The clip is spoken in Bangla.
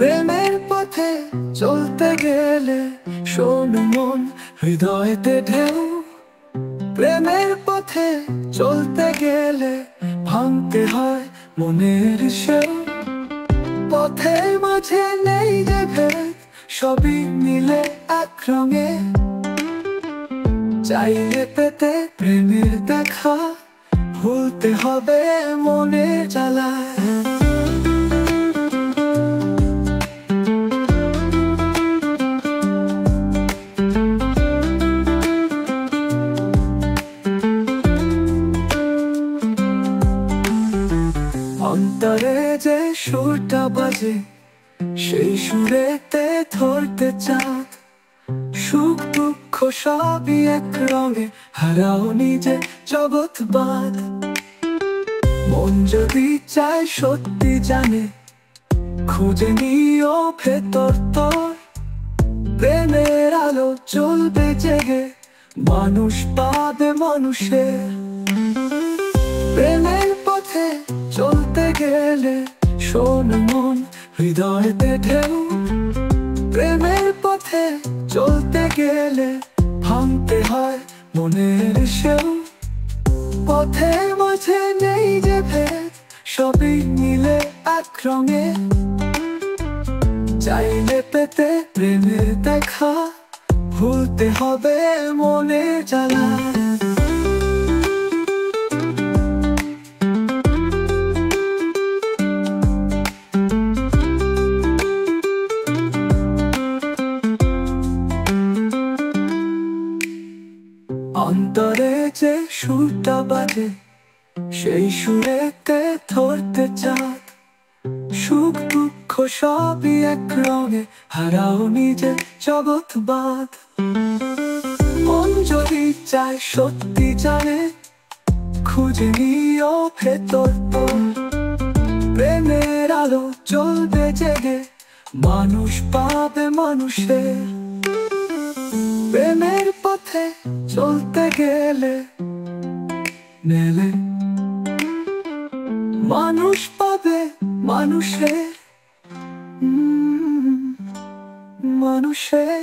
প্রেমের পথে চলতে গেলে শোন মন, হৃদয়েতে ঢেউ। প্রেমের পথে চলতে গেলে ভাঙতে হয় মনের সেও। পথের মাঝে নেই যে ভেদ, সবই মিলে এক রঙে। চাইলে পেতে প্রেমের দেখা, ভুলতে হবে মনের জ্বালায়। অন্তরে যে সুরটা বাজে, সেই সুরেতে ধরতে চাঁদ। সুখ দুঃখ সবই এক রঙে, হারাও নিজে জগৎ বাঁধ। মন যদি চায় সত্যি জানে, খুঁজে নিও ভেতর তোর। প্রেমের আলো জ্বলবে জেগে, মানুষ পাবে মানুষের। প্রেমের পথে চলতে গেলে শোন মন, হৃদয়েতে ঢেউ। প্রেমের পথে চলতে গেলে ভাঙতে হয় মনের সেও। পথের মাঝে নেই যে ভেদ, সবই মিলে এক রঙে। চাইলে পেতে প্রেমের দেখা, ভুলতে হবে মনের জ্বালা। অন্তরে যে সুরটা বাজে, সেই সুরেতে ধরতে চাঁদ। সুখ দুঃখ সবই এক রঙে, হারাও নিজে জগৎ বাঁধ। মন যদি চায় সত্যি জানে, খুঁজে নিও ভেতর তোর। প্রেমের আলো জ্বলবে জেগে, মানুষ পাবে মানুষের। প্রেমের পথে চলতে গেলে মানুষ পাবে মানুষের, মানুষের।